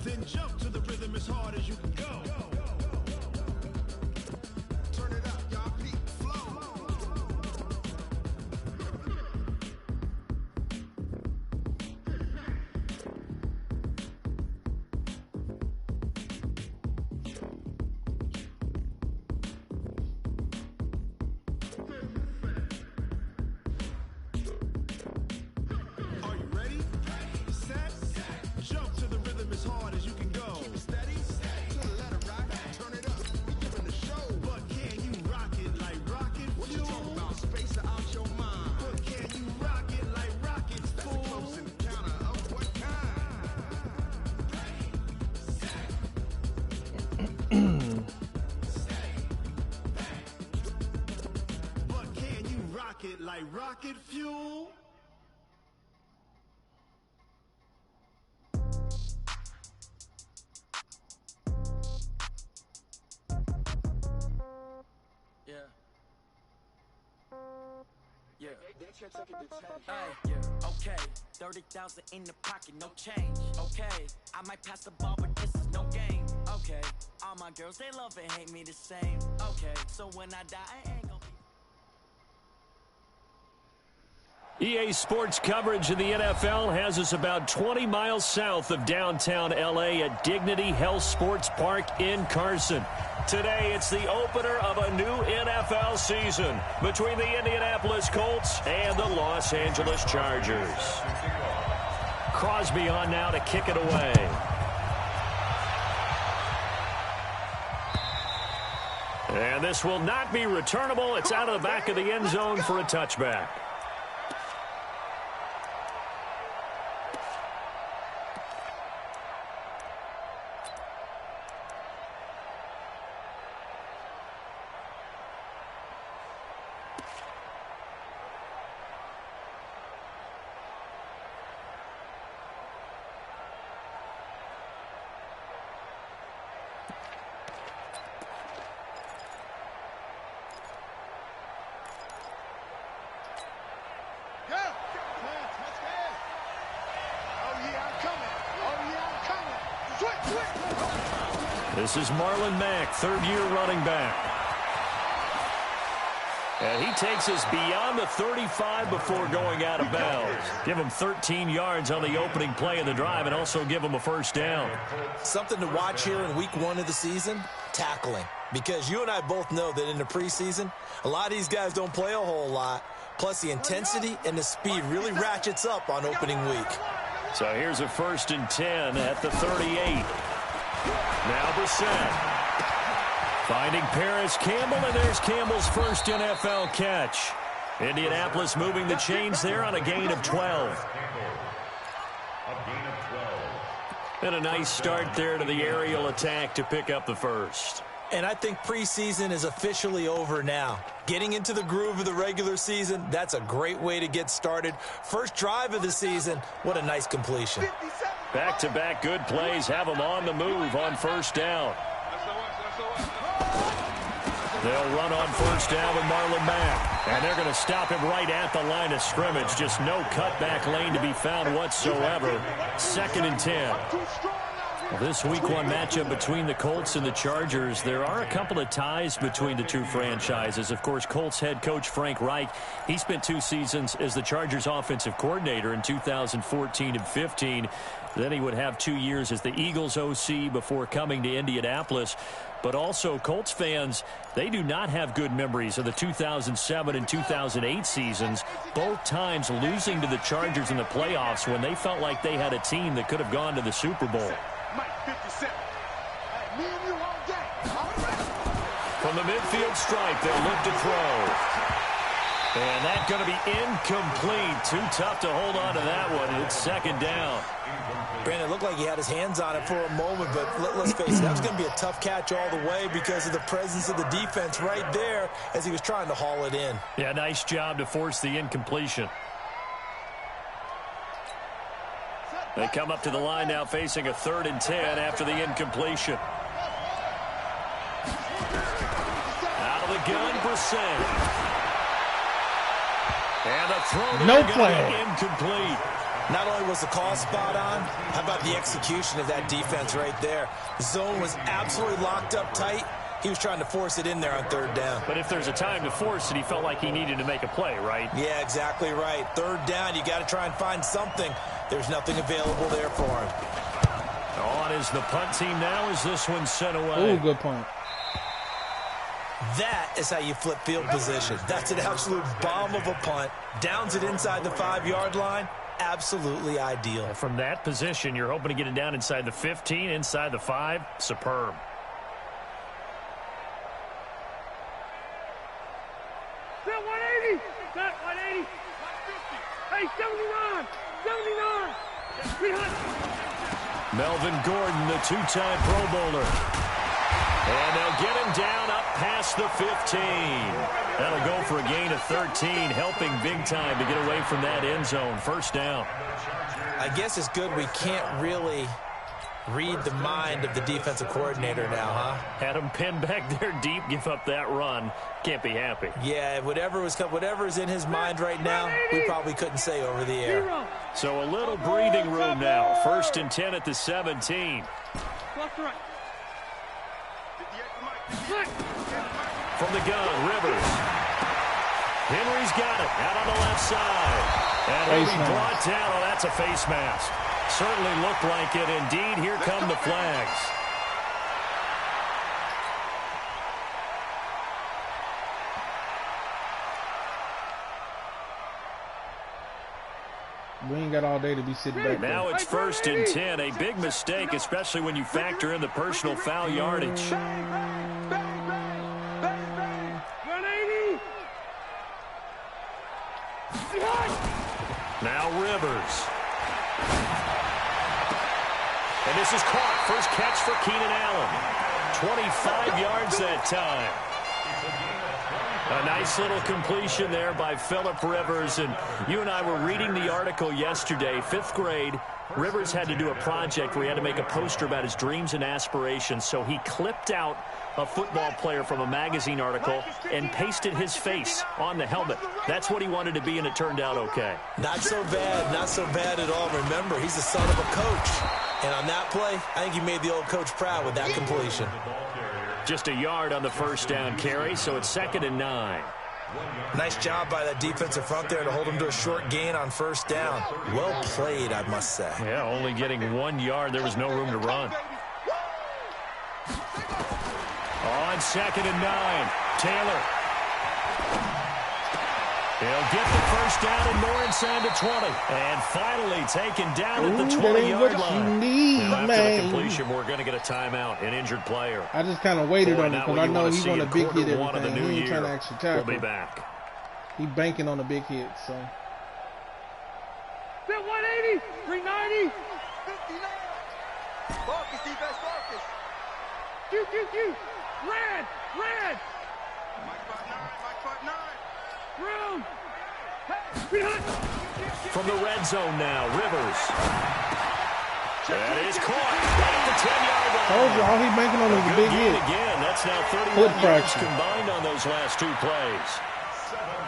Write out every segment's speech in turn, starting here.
Then jump to the rhythm as hard as you can go. Turn it up, y'all, peak flow. Are you ready? Set. Jump to the rhythm as hard as you can go. Keep it steady. To the letter rock. Turn it up. We giving the show. But can you rock it like rocket fuel? What you talking about? Space out your mind. But can you rock it like rockets, fool? That's a close encounter of what kind? But can you rock it like rocket fuel? Okay, 30,000 in the pocket, no change. Okay, I might pass the ball, but this is no game. Okay, all my girls, they love and hate me the same. Okay, so when I die, I ain't gonna be... EA Sports coverage of the NFL has us about 20 miles south of downtown L.A. at Dignity Health Sports Park in Carson. Today, it's the opener of a new NFL season between the Indianapolis Colts and the Los Angeles Chargers. Crosby on now to kick it away. And this will not be returnable. It's out of the back of the end zone for a touchback. This is Marlon Mack, third-year running back. And he takes us beyond the 35 before going out of bounds. Give him 13 yards on the opening play of the drive and also give him a first down. Something to watch here in week 1 of the season, tackling. Because you and I both know that in the preseason, a lot of these guys don't play a whole lot. Plus, the intensity and the speed really ratchets up on opening week. So here's a 1st and 10 at the 38. Now Brissett finding Paris Campbell, and there's Campbell's first NFL catch. Indianapolis moving the chains there on a gain of 12. And a nice start there to the aerial attack to pick up the first. And I think preseason is officially over now. Getting into the groove of the regular season, that's a great way to get started. First drive of the season, what a nice completion. Back-to-back good plays have them on the move on first down. They'll run on first down with Marlon Mack. And they're going to stop him right at the line of scrimmage. Just no cutback lane to be found whatsoever. 2nd and 10. This week 1 matchup between the Colts and the Chargers, there are a couple of ties between the two franchises. Of course, Colts head coach Frank Reich, he spent 2 seasons as the Chargers offensive coordinator in 2014 and 15. Then he would have 2 years as the Eagles OC before coming to Indianapolis. But also, Colts fans, they do not have good memories of the 2007 and 2008 seasons, both times losing to the Chargers in the playoffs when they felt like they had a team that could have gone to the Super Bowl. From the midfield stripe, they'll look to throw. And that's going to be incomplete. Too tough to hold on to that one. It's 2nd down. Brandon, it looked like he had his hands on it for a moment, but let's face it, that was going to be a tough catch all the way because of the presence of the defense right there as he was trying to haul it in. Yeah, nice job to force the incompletion. They come up to the line now facing a 3rd and 10 after the incompletion. gun, Brissett. And the throw no play. Incomplete. Not only was the call spot on, how about the execution of that defense right there? The zone was absolutely locked up tight. He was trying to force it in there on third down. But if there's a time to force it, he felt like he needed to make a play, right? Yeah, exactly right. Third down, you got to try and find something. There's nothing available there for him. On is the punt team now as this one's sent away. Ooh, good punt. That is how you flip field position. That's an absolute bomb of a punt. Downs it inside the 5-yard line. Absolutely ideal. From that position, you're hoping to get it down inside the 15, inside the 5. Superb. Set 180. Set 180. Hey, 79. 79. 300. Melvin Gordon, the two-time Pro Bowler. And they'll get him down up past the 15. That'll go for a gain of 13, helping big time to get away from that end zone. First down. I guess it's good we can't really read the mind of the defensive coordinator now, huh? Had him pinned back there deep, give up that run. Can't be happy. Yeah, whatever is in his mind right now, we probably couldn't say over the air. So a little breathing room now. First and 10 at the 17. Left to right. From the gun, Rivers. Henry's got it out on the left side. And he'll be brought down. Oh, that's a face mask. Certainly looked like it. Indeed, here come the flags. We ain't got all day to be sitting back there. Now it's first and 10. A big mistake, especially when you factor in the personal foul yardage. 180. Now Rivers. And this is caught. First catch for Keenan Allen. 25 yards that time. A nice little completion there by Phillip Rivers. And you and I were reading the article yesterday, 5th grade. Rivers had to do a project where he had to make a poster about his dreams and aspirations. So he clipped out a football player from a magazine article and pasted his face on the helmet. That's what he wanted to be, and it turned out okay. Not so bad at all. Remember, he's the son of a coach. And on that play, I think he made the old coach proud with that completion. Just a yard on the first down carry, so it's 2nd and 9. Nice job by that defensive front there to hold him to a short gain on first down. Well played, I must say. Yeah, only getting 1 yard. There was no room to run. On 2nd and 9, Taylor. He'll get the first down and more inside the 20. And finally taken down at the 20-yard line. Now after the completion, we're going to get a timeout, an injured player. I just kind of waited on it because I know he want a big hit of the everything. new He ain't year. trying to actually tackle. We'll be back. He banking on a big hit, so. Set 180. 390. 59. Focus, defense, focus. Q. Red. Mike Butt 9. Room. From the red zone now, Rivers. That is caught at the 10-yard line. Told you, all he banking on is a big hit. Again, that's now 31 Foot yards fracture. combined on those last 2 plays.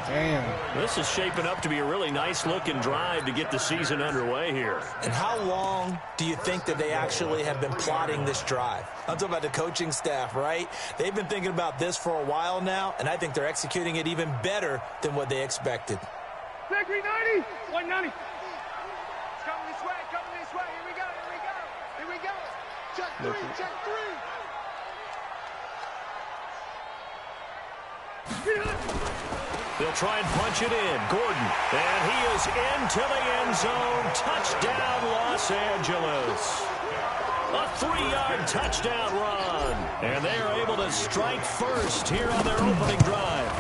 Damn. This is shaping up to be a really nice-looking drive to get the season underway here. And how long do you think that they actually have been plotting this drive? I'm talking about the coaching staff, right? They've been thinking about this for a while now, and I think they're executing it even better than what they expected. Set 390. 190. Coming this way. Here we go. Check 3. They'll try and punch it in. Gordon, and he is into the end zone. Touchdown, Los Angeles. A 3-yard touchdown run. And they are able to strike first here on their opening drive.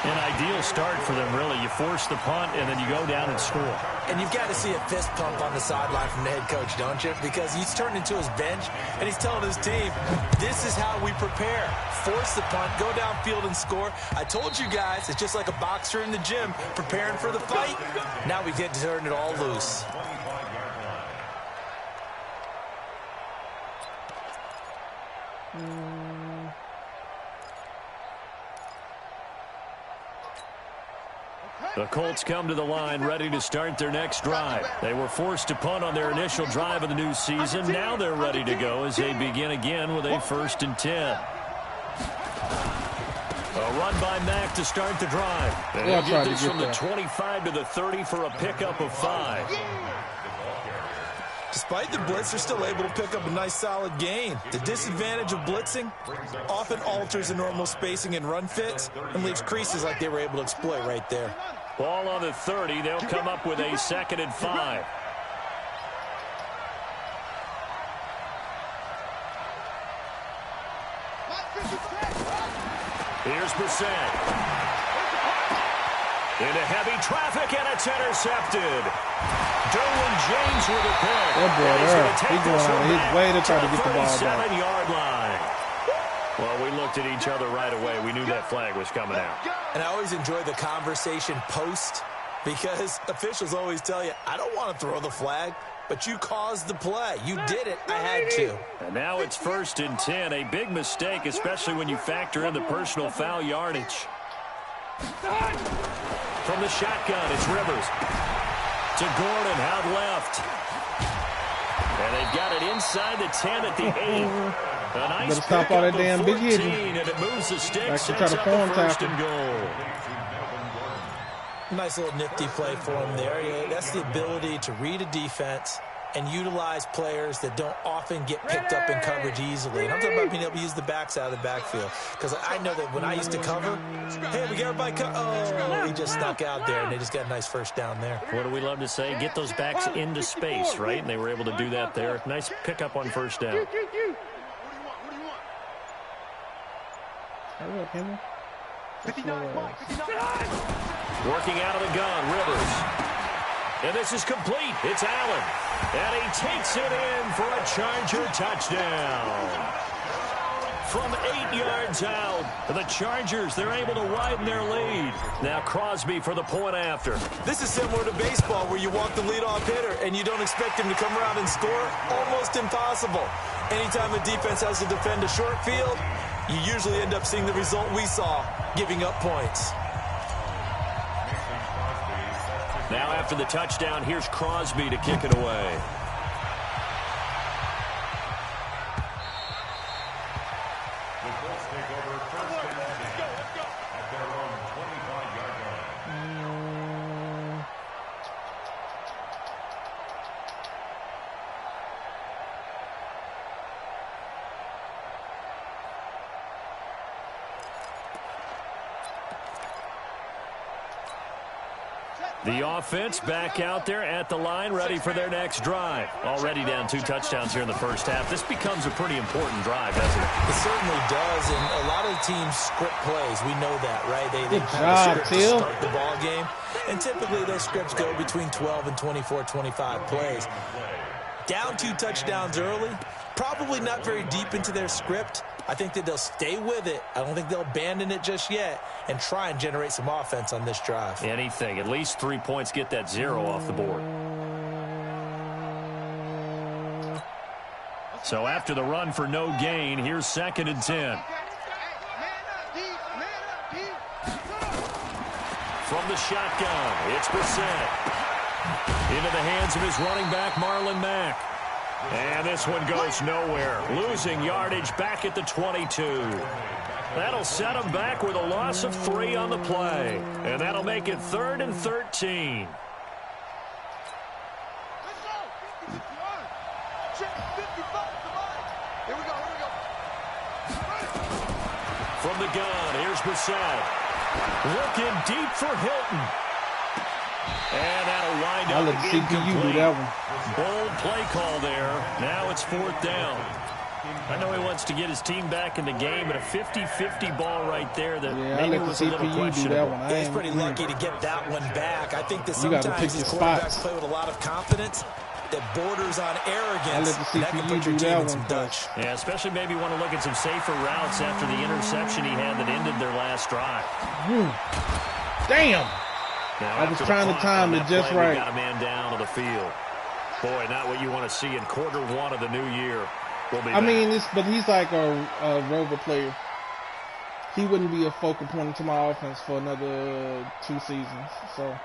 An ideal start for them, really. You force the punt, and then you go down and score. And you've got to see a fist pump on the sideline from the head coach, don't you? Because he's turned into his bench, and he's telling his team, this is how we prepare. Force the punt, go downfield and score. I told you guys, it's just like a boxer in the gym preparing for the fight. Now we get to turn it all loose. The Colts come to the line ready to start their next drive. They were forced to punt on their initial drive of the new season. Now they're ready to go as they begin again with a 1st and 10. A run by Mack to start the drive. And he'll get this from the 25 to the 30 for a pickup of 5. Despite the blitz, they're still able to pick up a nice solid gain. The disadvantage of blitzing often alters the normal spacing and run fits and leaves creases like they were able to exploit right there. Ball on the 30. They'll come up with a 2nd and 5. Here's Brissett. Into heavy traffic, and it's intercepted. Derwin James with a pick. That boy there, he's going out of his way to try to get the ball back. 37-yard line. Well, we looked at each other right away. We knew that flag was coming out. And I always enjoy the conversation post because officials always tell you, I don't want to throw the flag, but you caused the play. You did it. I had to. And now it's 1st and 10. A big mistake, especially when you factor in the personal foul yardage. From the shotgun, it's Rivers. To Gordon, out left. And they've got it inside the 10 at the 8. A nice stop all that damn big hitting. And it moves the sticks, sets up the 1st and goal. Nice little nifty play for him there. Yeah, that's the ability to read a defense and utilize players that don't often get picked up in coverage easily. And I'm talking about being able to use the backs out of the backfield. Because I know that when I used to cover, hey, we got everybody oh, he just snuck out there, and they just got a nice 1st down there. What do we love to say? Get those backs into space, right? And they were able to do that there. Nice pickup on 1st down. Hurry up, Henry. Working out of the gun, Rivers. And this is complete. It's Allen. And he takes it in for a Charger touchdown. From 8 yards out, the Chargers, they're able to widen their lead. Now Crosby for the point after. This is similar to baseball where you walk the leadoff hitter and you don't expect him to come around and score. Almost impossible. Anytime a defense has to defend a short field, you usually end up seeing the result we saw, giving up points. Now after the touchdown, here's Crosby to kick it away. The Colts take over 1st and 10 at their own 25-yard line. The offense back out there at the line, ready for their next drive. Already down 2 touchdowns here in the 1st half. This becomes a pretty important drive, doesn't it? It certainly does, and a lot of teams script plays. We know that, right? They Good have job, a script to start the ball game, and typically those scripts go between 12 and 24, 25 plays. Down 2 touchdowns early, probably not very deep into their script. I think that they'll stay with it. I don't think they'll abandon it just yet and try and generate some offense on this drive. Anything. At least 3 points, get that 0 off the board. So after the run for no gain, here's 2nd and 10. From the shotgun, it's Brissett. Into the hands of his running back, Marlon Mack. And this one goes nowhere. Losing yardage back at the 22. That'll set him back with a loss of 3 on the play. And that'll make it 3rd and 13. From the gun, here's Brissett. Looking deep for Hilton. And that'll wind up I'll let the CPU do that one. Bold play call there. Now it's 4th down. I know he wants to get his team back in the game, but a 50-50 ball right there that maybe was a little questionable. He's pretty lucky to get that one back. I think that sometimes these quarterbacks play with a lot of confidence that borders on arrogance. That can put your team in some Dutch. Yeah, especially maybe want to look at some safer routes after the interception he had that ended their last drive. Damn! Now, I was trying to time it just right. Got a man down on the field. Boy, not what you want to see in quarter 1 of the new year. But he's like a rover player. he wouldn't be a focal point to my offense for another 2 seasons. So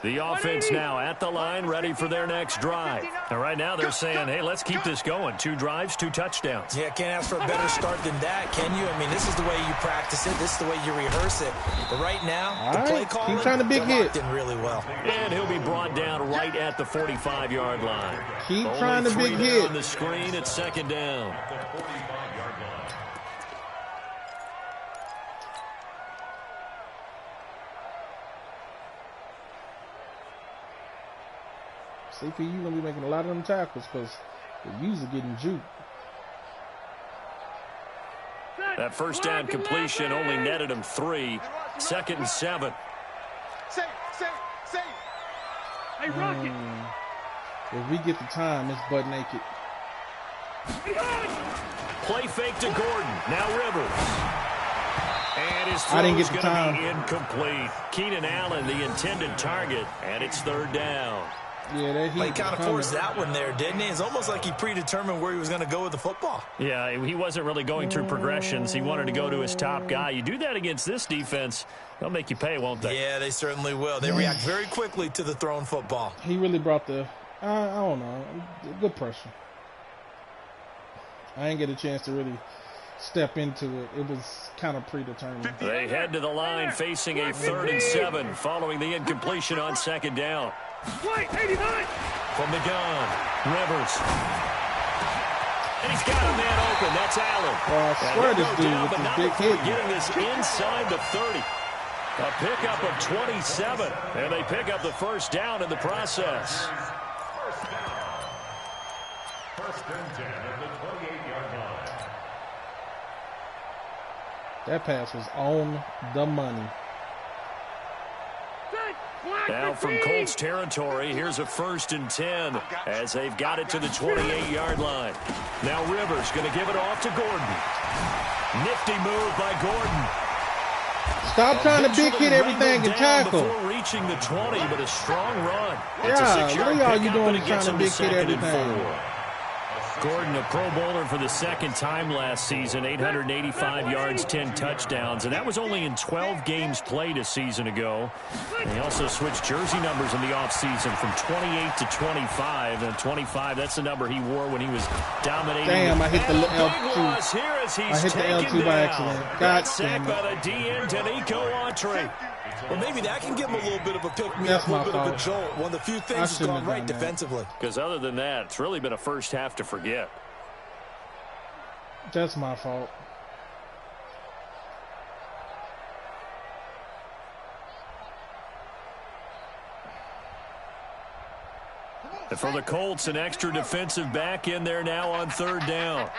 the offense now at the line, ready for their next drive. And right now they're saying, hey, let's keep this going. 2 drives, 2 touchdowns. Yeah, can't ask for a better start than that, can you? I mean, this is the way you practice it. This is the way you rehearse it. But right now, the play calling, keep trying to big hit. In really well. And he'll be brought down right at the 45-yard line. Keep trying to big hit. On the screen at 2nd down. CPU gonna be making a lot of them tackles because they're usually getting juked. That first down completion only netted him 3. 2nd and 7. Say. Hey, Rocket. If we get the time, it's butt naked. Play fake to Gordon. Now Rivers. And his I didn't throw's get the going to time. be incomplete. Keenan Allen, the intended target, and it's 3rd down. Yeah, that He kind of forced that one there, didn't he? It's almost like he predetermined where he was going to go with the football. Yeah, he wasn't really going through progressions. He wanted to go to his top guy. You do that against this defense, they'll make you pay, won't they? Yeah, they certainly will. They react very quickly to the thrown football. He really brought the, I don't know, good pressure. I didn't get a chance to really step into it. It was kind of predetermined. They head to the line facing a 3rd and 7 following the incompletion on 2nd down. White, 89. From the gun, Rivers. And he's got a man open. That's Allen. I swear this dude with but this not big before hit. getting this inside the 30. A pickup of 27. And they pick up the 1st down in the process. First and 10 at the 28-yard line. That pass was on the money. Now from Colts territory, here's a 1st and 10 as they've got it to the 28-yard line. Now Rivers going to give it off to Gordon. Nifty move by Gordon. Stop trying to big hit everything and tackle. Before reaching the 20, but a strong run. Yeah, It's a look 6-yard at all you pickup, doing and is it trying gets to him big hit 2nd and everything. 4. Gordon, a Pro Bowler for the 2nd time last season, 885 yards, 10 touchdowns, and that was only in 12 games played a season ago. And he also switched jersey numbers in the offseason from 28 to 25. And 25, that's the number he wore when he was dominating. Damn, I hit the L2. L2. I hit the L2 by accident. God damn it. By the DN, Danico Autry. Well, maybe that can give him a little bit of a pick-me-up, That's a little my bit of a fault. jolt. One of the few things that's shouldn't gone have right done that. defensively. Because other than that, it's really been a first half to forget. That's my fault. And for the Colts, an extra defensive back in there now on 3rd down.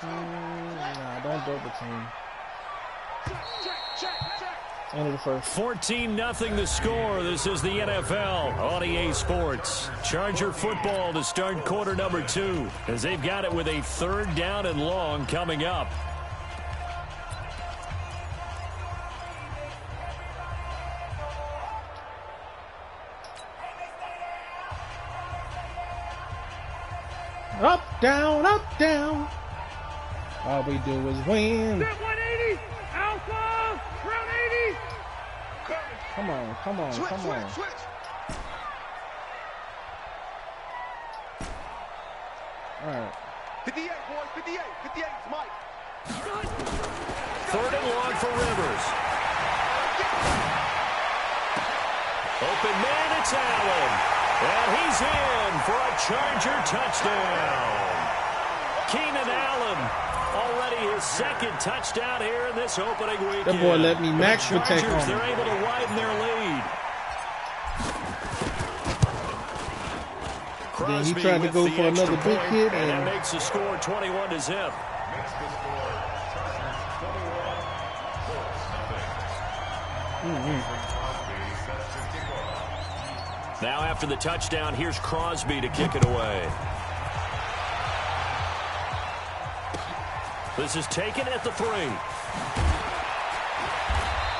Nah, don't double team. End of the first. 14-0 the score. This is the NFL on EA Sports. Charger football to start quarter number 2 as they've got it with a 3rd down and long coming up. Up, down, up, down. All we do is win. Set 180. Alpha. Round 80. Come on, come on, come on. Switch. All right. 58, boys. 58. 58. It's Mike. 3rd and long for Rivers. Open man, it's Allen. And he's in for a Charger touchdown. Keenan Allen, already his 2nd touchdown here in this opening weekend. That boy let me max protect Chargers, on him. they're able to widen their lead. Then he Crosby tried to with go the for extra another big point, hit, and that and makes the score 21-0. Makes the score Chargers 21, Colts 0. Now after the touchdown, here's Crosby to kick it away. This is taken at the 3.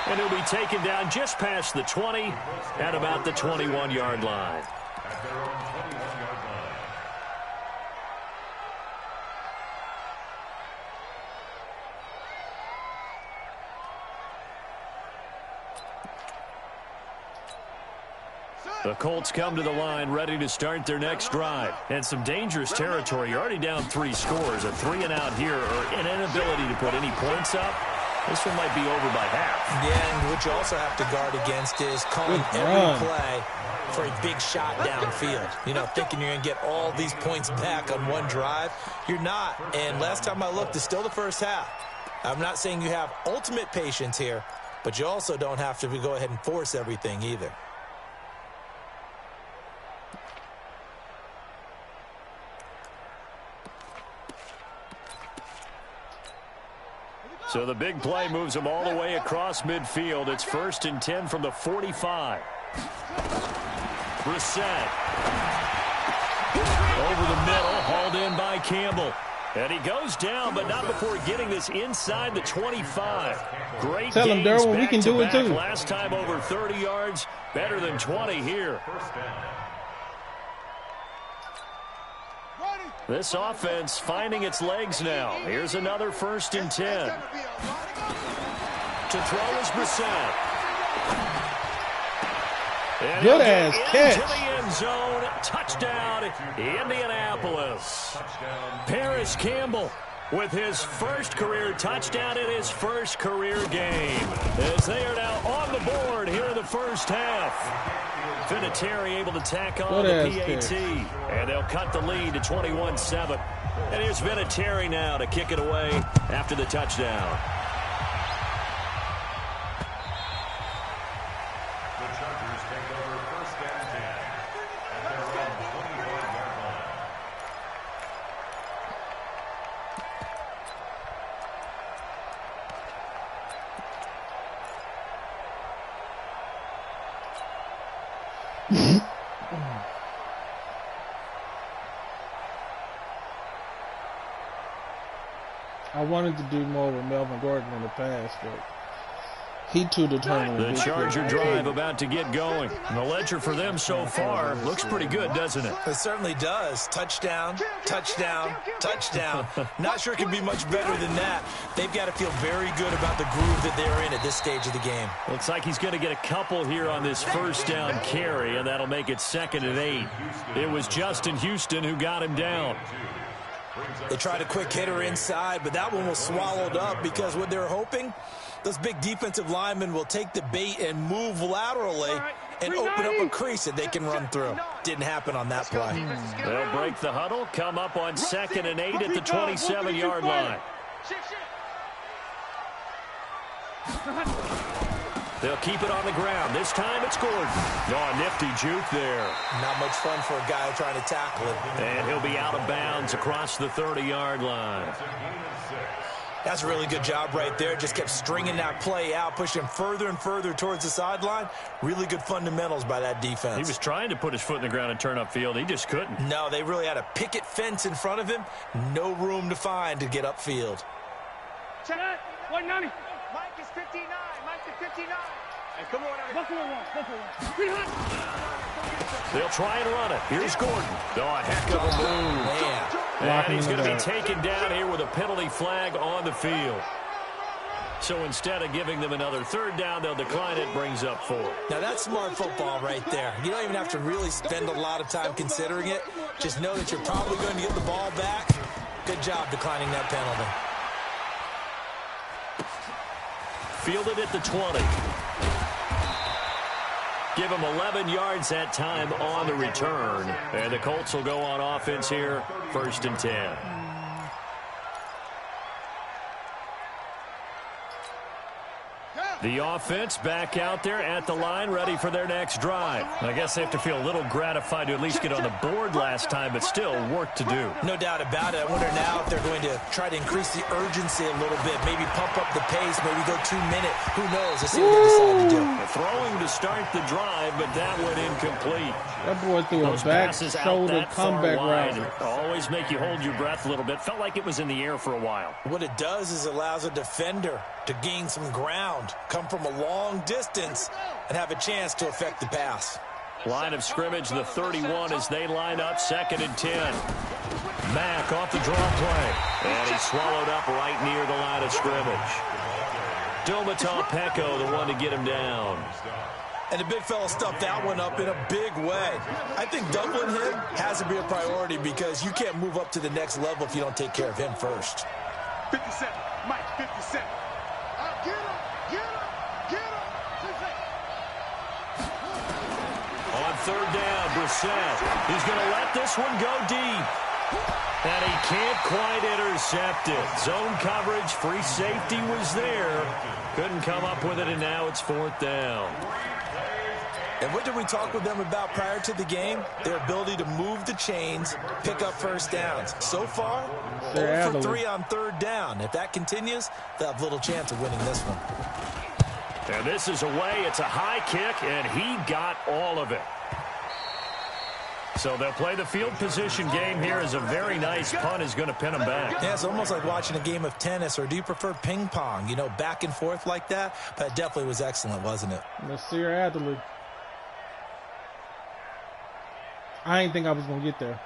And he'll be taken down just past the 20 at about the 21-yard line. At their own 21-yard line. The Colts come to the line ready to start their next drive. And some dangerous territory. You're already down 3 scores. A 3-and-out here or an inability to put any points up. This one might be over by half. Yeah, and what you also have to guard against is calling every play for a big shot downfield. You know, thinking you're going to get all these points back on one drive. You're not. And last time I looked, it's still the first half. I'm not saying you have ultimate patience here, but you also don't have to go ahead and force everything either. So the big play moves them all the way across midfield. It's 1st and 10 from the 45. Brissett. Over the middle, hauled in by Campbell. And he goes down, but not before getting this inside the 25. Great Tell him, gains Darryl, we can do it back-to-back. too. Last time over 30 yards, better than 20 here. This offense finding its legs now. Here's another 1st and 10. To throw is Brissett. And Good ass catch. into the end zone. Touchdown, Indianapolis. Paris Campbell with his first career touchdown in his first career game. As they are now on the board here in the first half. Vinatieri able to tack on the PAT. And they'll cut the lead to 21-7. And here's Vinatieri now to kick it away after the touchdown. The Chargers take over 1st and 10 at their own 25-yard line. I wanted to do more with Melvin Gordon in the past, but he too determined. The Charger drive about to get going. And the ledger for them so far looks pretty good, doesn't it? It certainly does. Touchdown, touchdown, touchdown. Not sure it can be much better than that. They've got to feel very good about the groove that they're in at this stage of the game. Looks like he's going to get a couple here on this 1st down carry, and that'll make it 2nd and 8. It was Justin Houston who got him down. They tried a quick hitter inside, but that one was swallowed up because what they're hoping, those big defensive linemen will take the bait and move laterally and open up a crease that they can run through. Didn't happen on that play. They'll break the huddle, come up on 2nd and 8 at the 27-yard line. They'll keep it on the ground. This time it's Gordon. Oh, nifty juke there. Not much fun for a guy trying to tackle him. And he'll be out of bounds across the 30-yard line. That's a really good job right there. Just kept stringing that play out, pushing further and further towards the sideline. Really good fundamentals by that defense. He was trying to put his foot in the ground and turn upfield. He just couldn't. No, they really had a picket fence in front of him. No room to find to get upfield. Check it. 190. Mike is 59. Mike is 59. Hey, come on, everybody. They'll try and run it. Here's Gordon. Oh, a heck of a move. Man. And he's going to be taken down here with a penalty flag on the field. So instead of giving them another 3rd down, they'll decline it, brings up 4. Now, that's smart football right there. You don't even have to really spend a lot of time considering it. Just know that you're probably going to get the ball back. Good job declining that penalty. Fielded at the 20. Give him 11 yards that time on the return. And the Colts will go on offense here, 1st and 10. The offense back out there at the line, ready for their next drive. I guess they have to feel a little gratified to at least get on the board last time, but still work to do. No doubt about it. I wonder now if they're going to try to increase the urgency a little bit, maybe pump up the pace, maybe go 2 minute. Who knows? Let's see what they decide to do. Throwing to start the drive, but that went incomplete. That boy threw a back shoulder comeback route. Always make you hold your breath a little bit. Felt like it was in the air for a while. What it does is allows a defender to gain some ground, come from a long distance, and have a chance to affect the pass. Line of scrimmage, the 31 as they line up, 2nd and 10. Mack off the draw play. And he's swallowed up right near the line of scrimmage. Domata Peko, the one to get him down. And the big fella stuffed that one up in a big way. I think doubling him has to be a priority because you can't move up to the next level if you don't take care of him first. 57. Mike, 57. Get him. Get him. Get him. On third down, Brissett. He's going to let this one go deep. And he can't quite intercept it. Zone coverage, free safety was there. Couldn't come up with it, and now it's fourth down. And what did we talk with them about prior to the game? Their ability to move the chains, pick up first downs. So far, 0 for 3 on third down. If that continues, they'll have little chance of winning this one. And this is away. It's a high kick, and he got all of it. So they'll play the field position game here as a very nice punt is going to pin them back. Yeah, it's almost like watching a game of tennis, or do you prefer ping pong? You know, back and forth like that? But it definitely was excellent, wasn't it? Nasir Adderley. I didn't think I was going to get there.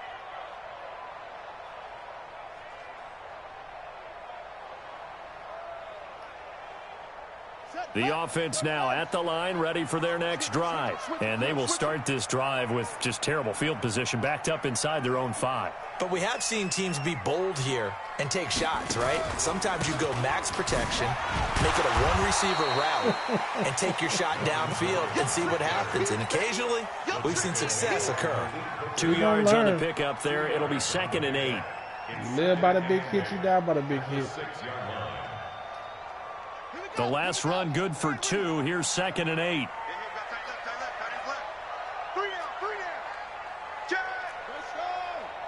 The offense now at the line, ready for their next drive. And they will start this drive with just terrible field position, backed up inside their own 5. But we have seen teams be bold here and take shots, right? Sometimes you go max protection, make it a one-receiver route, and take your shot downfield and see what happens. And occasionally, we've seen success occur. 2 yards on the pickup there. It'll be 2nd and 8. You live by the big hit, you die by the big hit. The last run good for 2. Here's 2nd and 8. 3 down. Check. Let's go.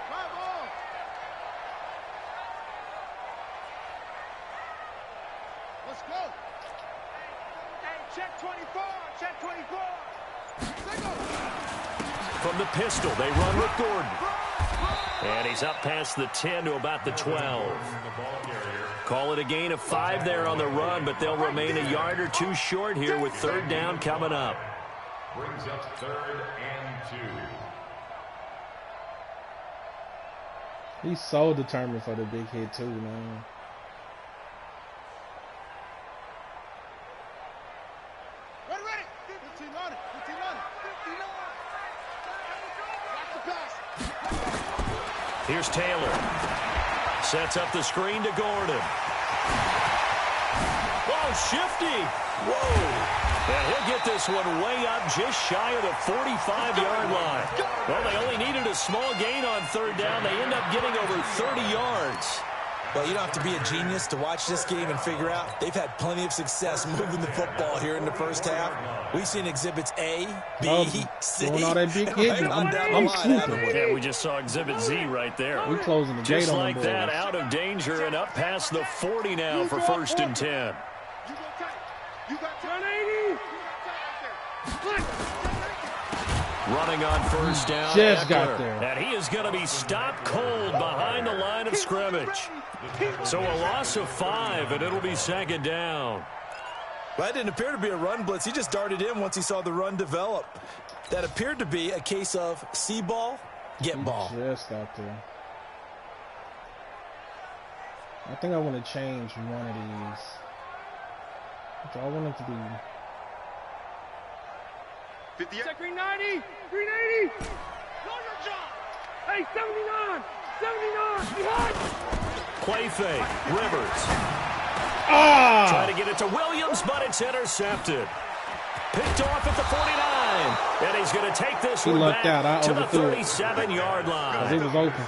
Come on. Let's go. Hey, check 24. Check 24. From the pistol, they run with Gordon. And he's up past the 10 to about the 12. Call it a gain of 5 there on the run, but they'll remain a yard or 2 short here with third down coming up. Brings up 3rd and 2. He's so determined for the big hit too, man. Ready. 15 on it. 15 on it. 15 on it. Watch the pass. Here's Taylor. Sets up the screen to Gordon. Oh, shifty. Whoa. And he'll get this one way up just shy of the 45-yard line. Well, they only needed a small gain on third down. They end up getting over 30 yards. Well, you don't have to be a genius to watch this game and figure out they've had plenty of success moving the football here in the first half. We've seen exhibits A, B, C. Doing all that big hitting. I'm swooping. Yeah, we just saw exhibit Z right there. We're closing the gate Just on like them that, boys. out of danger and up past the 40 now for 1st and 10. You go tight. You got 180. Running on first down. Just got Eckler. there. And he is going to be stopped cold behind the line of scrimmage. So a loss of 5, and it'll be 2nd down. Well, that didn't appear to be a run blitz. He just darted in once he saw the run develop. That appeared to be a case of see ball, get ball. Just got there. I think I want to change one of these. So I want it to be... 50. Check 390. 380. Hey, 79. 79. Behind. Play fake. Rivers. Trying to get it to Williams, but it's intercepted. Picked off at the 49. And he's going to take this one lucked back out. I to the overthrew it. 37-yard line. It was open.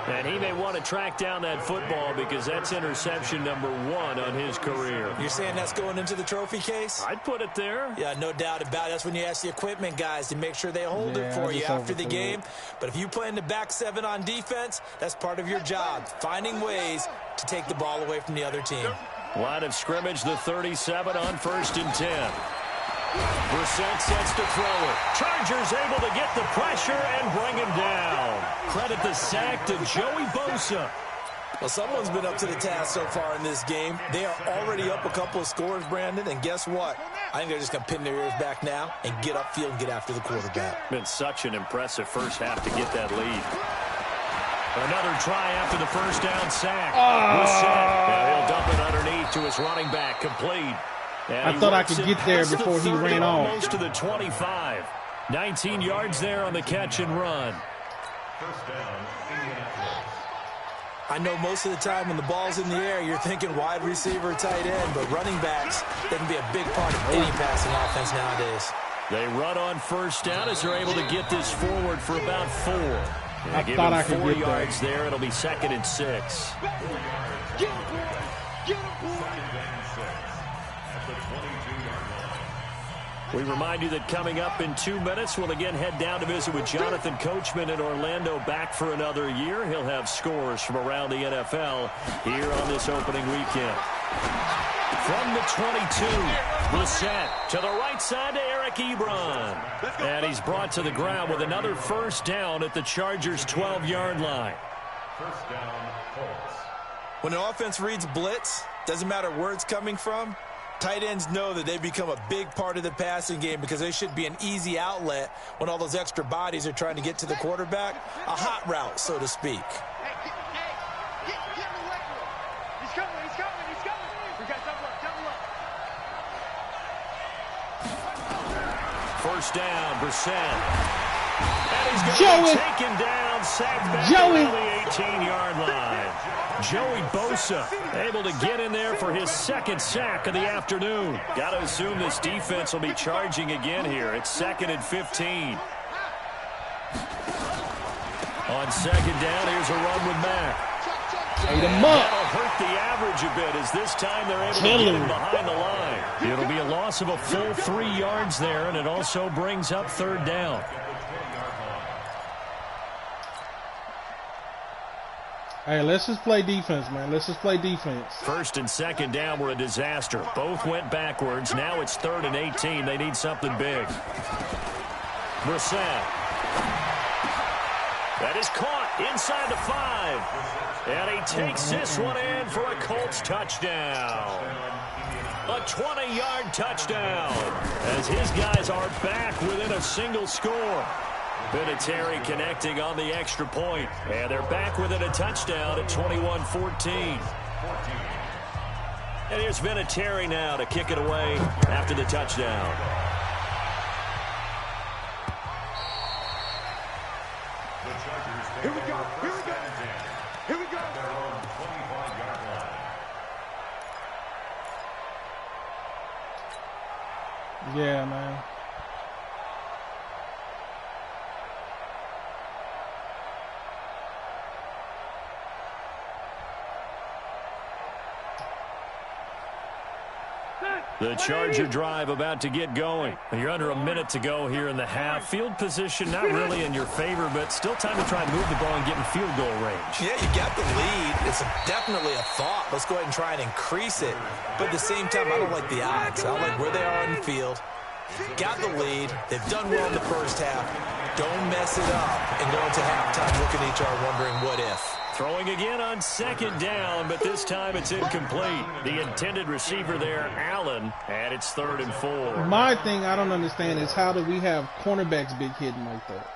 And he may want to track down that football because that's interception number 1 on his career. You're saying that's going into the trophy case? I'd put it there. Yeah, no doubt about it. That's when you ask the equipment guys to make sure they hold it for you after the game. But if you play in the back 7 on defense, that's part of your job, finding ways to take the ball away from the other team. Line of scrimmage, the 37 on 1st and 10. Brissett sets to throw it. Chargers able to get the pressure and bring him down. Credit the sack to Joey Bosa. Well, someone's been up to the task so far in this game. They are already up a couple of scores, Brandon, and guess what? I think they're just going to pin their ears back now and get upfield and get after the quarterback. Been such an impressive first half to get that lead. Another try after the first down sack. Brissett, and he'll dump it underneath to his running back, complete. And I thought I could get there before he ran off. Almost to the 25. 19 yards there on the catch and run. First down, Indianapolis. I know most of the time when the ball's in the air, you're thinking wide receiver, tight end, but running backs, they can be a big part of any passing offense nowadays. They run on first down as they're able to get this forward for about 4. I thought I could 4 get yards there. It'll be 2nd and 6. We remind you that coming up in 2 minutes, we'll again head down to visit with Jonathan Coachman in Orlando, back for another year. He'll have scores from around the NFL here on this opening weekend. From the 22, Brissett to the right side to Eric Ebron. And he's brought to the ground with another first down at the Chargers' 12-yard line. First down, Colts. When an offense reads blitz, doesn't matter where it's coming from, tight ends know that they've become a big part of the passing game because they should be an easy outlet when all those extra bodies are trying to get to the quarterback. A hot route, so to speak. First down, Brissett. And he's going to be taken down, sacked back on the 18-yard line. Joey Bosa able to get in there for his 2nd sack of the afternoon. Got to assume this defense will be charging again here. It's 2nd and 15. On 2nd down, here's a run with Mack. That'll hurt the average a bit as this time they're able to get him behind the line. It'll be a loss of a full 3 yards there, and it also brings up 3rd down. Hey, let's just play defense, man. Let's just play defense. 1st and 2nd down were a disaster. Both went backwards. Now it's 3rd and 18. They need something big. Brissett. That is caught inside the 5. And he takes this one in for a Colts touchdown. A 20-yard touchdown as his guys are back within a single score. Vinatieri connecting on the extra point. And they're back within a touchdown at 21-14. And here's Vinatieri now to kick it away after the touchdown. Here we go. Here we go. Here we go. Their own 25-yard line. Yeah, man. The Charger drive about to get going. You're under a minute to go here in the half. Field position not really in your favor, but still time to try and move the ball and get in field goal range. Yeah, you got the lead. It's definitely a thought. Let's go ahead and try and increase it. But at the same time, I don't like the odds. I don't like where they are on the field. Got the lead. They've done well in the first half. Don't mess it up and go into halftime looking at each other wondering what if. Throwing again on 2nd down, but this time it's incomplete. The intended receiver there, Allen, and it's 3rd and 4. My thing I don't understand is how do we have cornerbacks big hitting like that?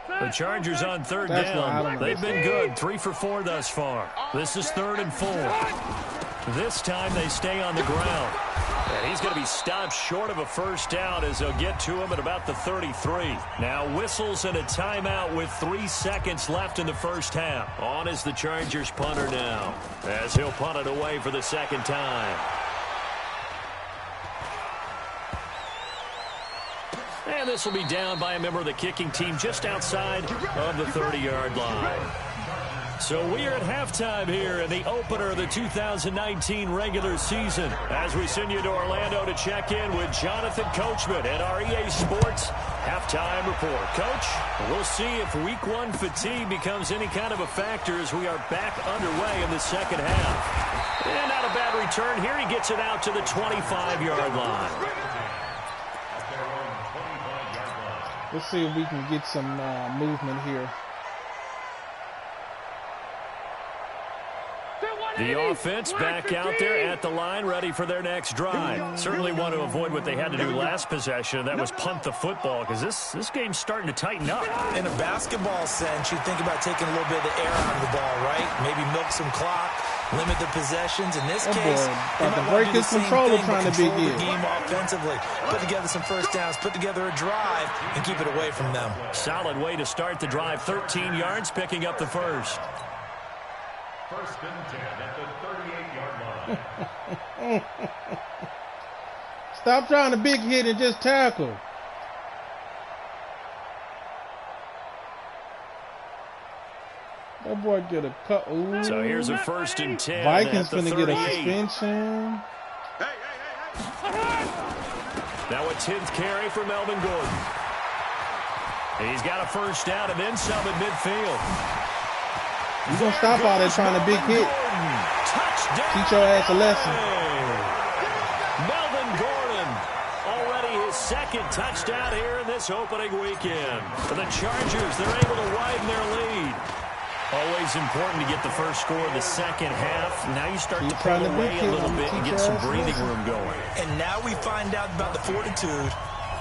The Chargers on 3rd That's what I down. don't They've been good, 3 for 4 thus far. This is 3rd and 4. This time they stay on the ground. And he's going to be stopped short of a first down as they'll get to him at about the 33. Now whistles and a timeout with 3 seconds left in the first half. On is the Chargers punter now as he'll punt it away for the 2nd time. And this will be down by a member of the kicking team just outside of the 30-yard line. So we are at halftime here in the opener of the 2019 regular season as we send you to Orlando to check in with Jonathan Coachman at our EA Sports halftime report. Coach, we'll see if week 1 fatigue becomes any kind of a factor as we are back underway in the second half. And not a bad return here. He gets it out to the 25-yard line. Let's see if we can get some movement here. The offense back out there at the line, ready for their next drive. Certainly want to avoid what they had to do last possession. That was punt the football, because this game's starting to tighten up. In a basketball sense, you think about taking a little bit of the air out of the ball, right? Maybe milk some clock. limit the possessions. In this That case, boy about to break his controller trying to big hit. The game offensively, put together some first downs, put together a drive, and keep it away from them. Solid way to start the drive. 13 yards, picking up the first. First and 10 at the 38-yard line. Stop trying to big hit and just tackle. That boy get a cut. Ooh. So here's a first and 10. Vikings at the finna get a 38. suspension. Now a 10th carry for Melvin Gordon. He's got a first down and then some at midfield. You gonna stop all that trying to big hit. Touchdown. Teach your ass a lesson. Melvin Gordon, already his second touchdown here in this opening weekend. For the Chargers, they're able to widen their lead. Always important to get the first score of the second half. Now you start to pull away a little bit and get some breathing room going. And now we find out about the fortitude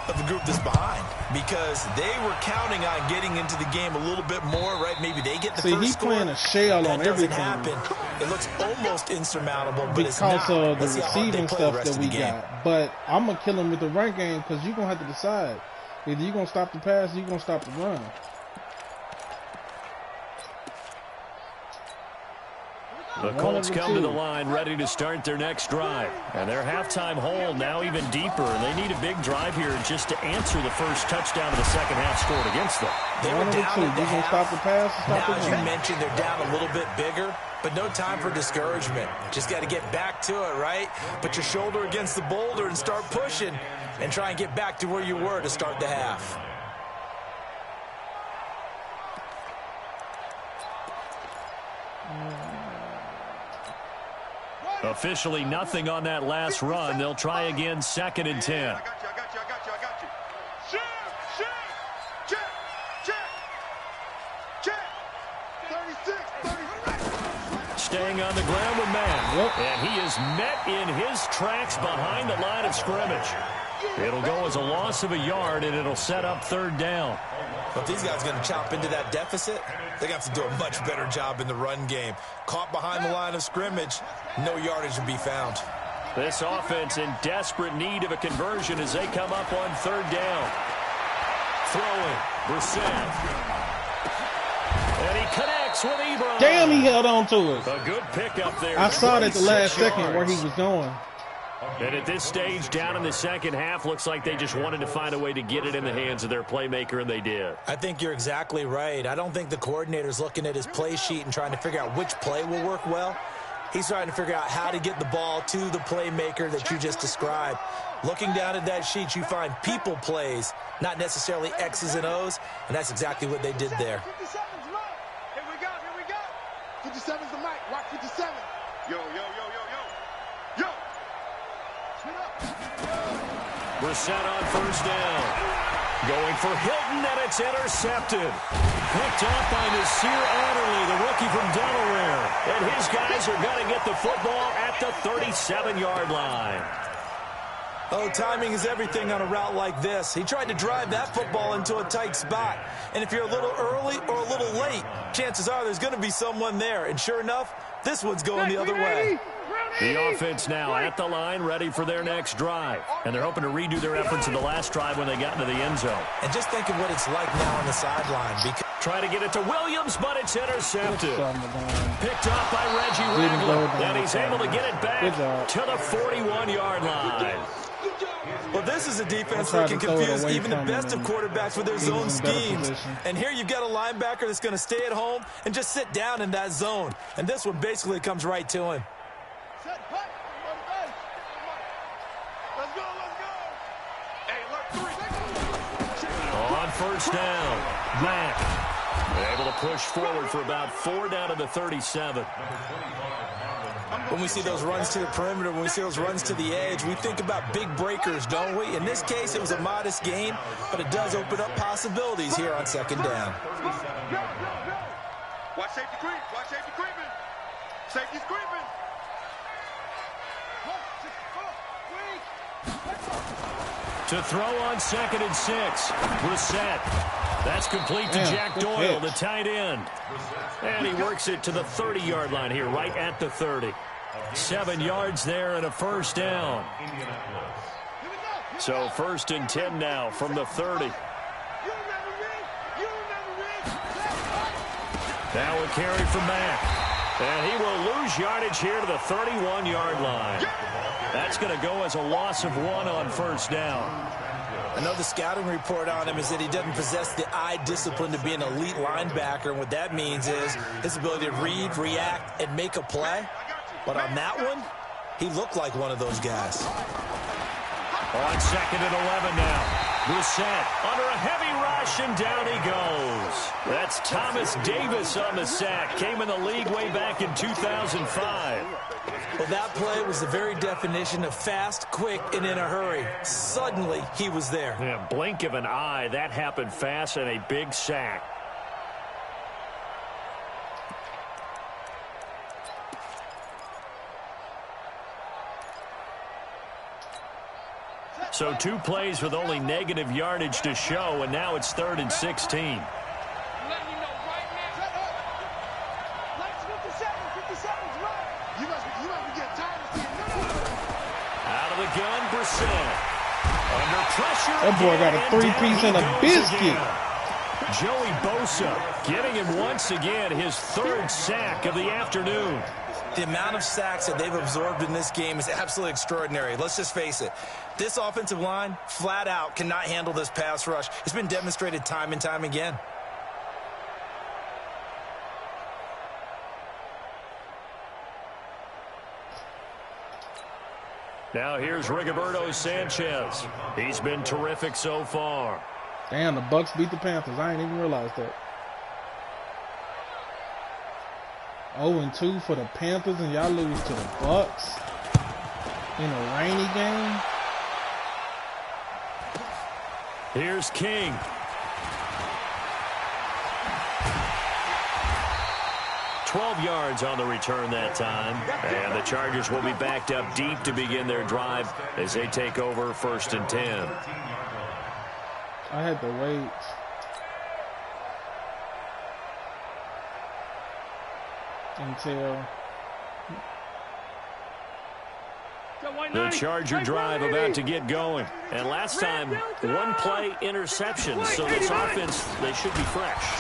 of the group that's behind, because they were counting on getting into the game a little bit more, right? Maybe they get the first score. He's playing a shell on everything. Happen. It looks almost insurmountable, but because it's not. of the receiving stuff that we got. But I'm going to kill him with the run game, because you're going to have to decide. Either you're going to stop the pass or you're going to stop the run. The Colts come to the line ready to start their next drive. And their halftime hole now even deeper. And they need a big drive here just to answer the first touchdown of the second half scored against them. They were down at the half. Stop the pass or stop now, the as run. you mentioned, they're down a little bit bigger, but no time for discouragement. Just got to get back to it, right? Put your shoulder against the boulder and start pushing and try and get back to where you were to start the half. Officially nothing on that last run. They'll try again, second and 10. I got you. Check. 36. Staying on the ground with Matt. Yep. And he is met in his tracks behind the line of scrimmage. It'll go as a loss of a yard, and it'll set up third down. But these guys are going to chop into that deficit. They got to do a much better job in the run game. Caught behind the line of scrimmage, no yardage to be found. This offense in desperate need of a conversion as they come up on third down. Throwing, Brissett. And he connects with Ebron. Damn, he held on to it. A good pickup there. I saw it at the last 26 second where he was going. And at this stage, down in the second half, looks like they just wanted to find a way to get it in the hands of their playmaker, and they did. I think you're exactly right. I don't think the coordinator's looking at his play sheet and trying to figure out which play will work well. He's trying to figure out how to get the ball to the playmaker that you just described. Looking down at that sheet, you find people plays, not necessarily X's and O's, and that's exactly what they did there. 57's low. Here we go. 57's the mic. Rock 57. Yo. Brissett on first down. Going for Hilton, and it's intercepted. Picked off by Nasir Adderley, the rookie from Delaware. And his guys are going to get the football at the 37-yard line. Oh, timing is everything on a route like this. He tried to drive that football into a tight spot. And if you're a little early or a little late, chances are there's going to be someone there. And sure enough, this one's going the other way. The offense now at the line, ready for their next drive. And they're hoping to redo their efforts in the last drive when they got into the end zone. And just think of what it's like now on the sideline. Try to get it to Williams, but it's intercepted. Picked off by Reggie Ragland. And he's able to get it back to the 41-yard line. Well, this is a defense that can confuse even the best of quarterbacks with their zone schemes. And here you've got a linebacker that's going to stay at home and just sit down in that zone. And this one basically comes right to him. On first down, Mack able to push forward for about 4 down to the 37. When we see those runs to the perimeter, when we see those runs to the edge, we think about big breakers, don't we? In this case, it was a modest gain, but it does open up possibilities here on second down. Watch safety creep. Safety's creeping. To throw on 2nd and 6, Brissett That's complete to Jack Doyle, the tight end. And he works it to the 30-yard line here, right at the 30. 7 yards there and a first down. So 1st and 10 now from the 30. Now a carry from Mack. And he will lose yardage here to the 31-yard line. That's going to go as a loss of 1 on first down. I know the scouting report on him is that he doesn't possess the eye discipline to be an elite linebacker. And what that means is his ability to read, react, and make a play. But on that one, he looked like one of those guys. On 2nd and 11 now. Brissett under a heavy rush, and down he goes. That's Thomas Davis on the sack. Came in the league way back in 2005. Well, that play was the very definition of fast, quick, and in a hurry. Suddenly, he was there. Yeah, blink of an eye. That happened fast, and a big sack. So 2 plays with only negative yardage to show, and now it's 3rd and 16. Out of the gun, Brissett. Under pressure. That boy got a 3-piece and a biscuit. Joey Bosa getting him once again his 3rd sack of the afternoon. The amount of sacks that they've absorbed in this game is absolutely extraordinary. Let's just face it. This offensive line, flat out, cannot handle this pass rush. It's been demonstrated time and time again. Now here's Rigoberto Sanchez. He's been terrific so far. Damn, the Bucks beat the Panthers. I ain't even realized that. 0-2 for the Panthers, and y'all lose to the Bucks in a rainy game. Here's King. $12 yards on the return that time. And the Chargers will be backed up deep to begin their drive as they take over 1st and 10. I had to wait. Until the Charger drive about to get going. And last time, 1 play interception. So this offense, they should be fresh.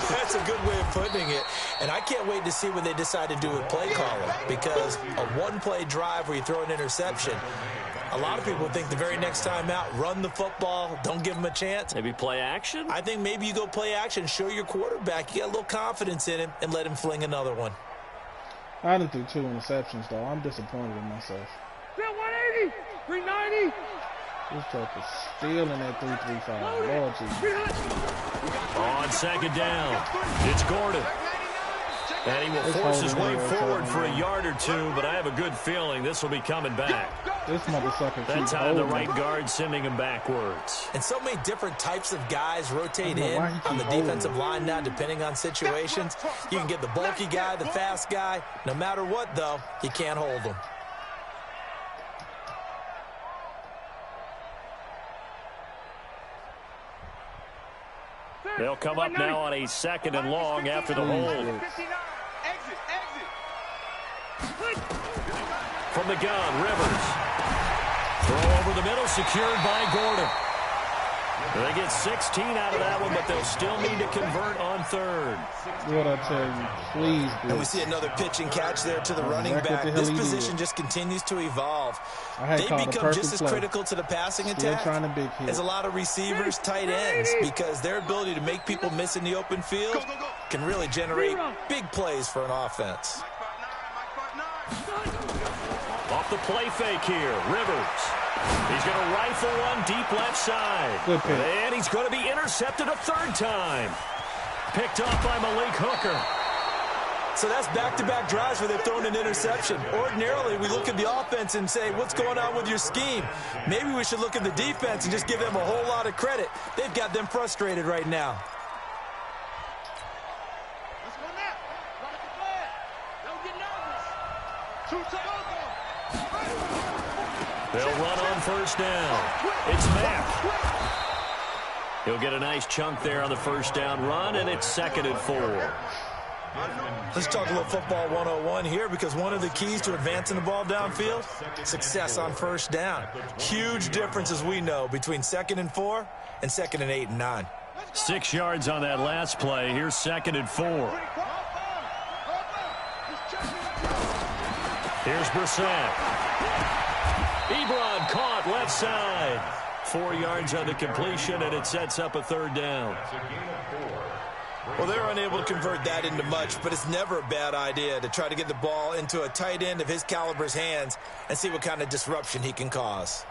That's a good way of putting it. And I can't wait to see what they decide to do with play calling. Because a 1-play drive where you throw an interception, a lot of people think the very next time out, run the football, don't give them a chance. Maybe play action? I think maybe you go play action, show your quarterback you got a little confidence in him, and let him fling another one. I done threw 2 interceptions, though. I'm disappointed in myself. 180, 390. This truck is still in that 335. Lord Jesus. On 2nd down, it's Gordon. And he will force his way forward for a yard or 2, but I have a good feeling this will be coming back. This motherfucker that time the right guard sending him backwards. And so many different types of guys rotate in on the defensive line now, depending on situations. You can get the bulky guy, the fast guy. No matter what, though, you can't hold them. They'll come up now on a 2nd and long after the hold. From the gun, Rivers. Throw over the middle, secured by Gordon. They get 16 out of that one, but they'll still need to convert on 3rd. What I tell you, please, and we see another pitch and catch there to the running back. This position just continues to evolve. They become just as critical to the passing attack as a lot of receivers, tight ends, because their ability to make people miss in the open field can really generate big plays for an offense. Off the play fake here, Rivers. He's going to rifle one deep left side. And he's going to be intercepted a 3rd time. Picked off by Malik Hooker. So that's back-to-back drives where they've thrown an interception. Ordinarily, we look at the offense and say, what's going on with your scheme? Maybe we should look at the defense and just give them a whole lot of credit. They've got them frustrated right now. Let's go now. Run at the flag. Don't get nervous. 2 to They'll run on 1st down. It's Mack. He'll get a nice chunk there on the first down run, and it's 2nd and 4. Let's talk a little football 101 here, because one of the keys to advancing the ball downfield, success on first down. Huge difference, as we know, between 2nd and 4 and 2nd and 8 and 9. 6 yards on that last play. Here's 2nd and 4. Here's Brissett. Ebron caught left side. 4 yards on the completion, and it sets up a 3rd down. Well, they're unable to convert that into much, but it's never a bad idea to try to get the ball into a tight end of his caliber's hands and see what kind of disruption he can cause.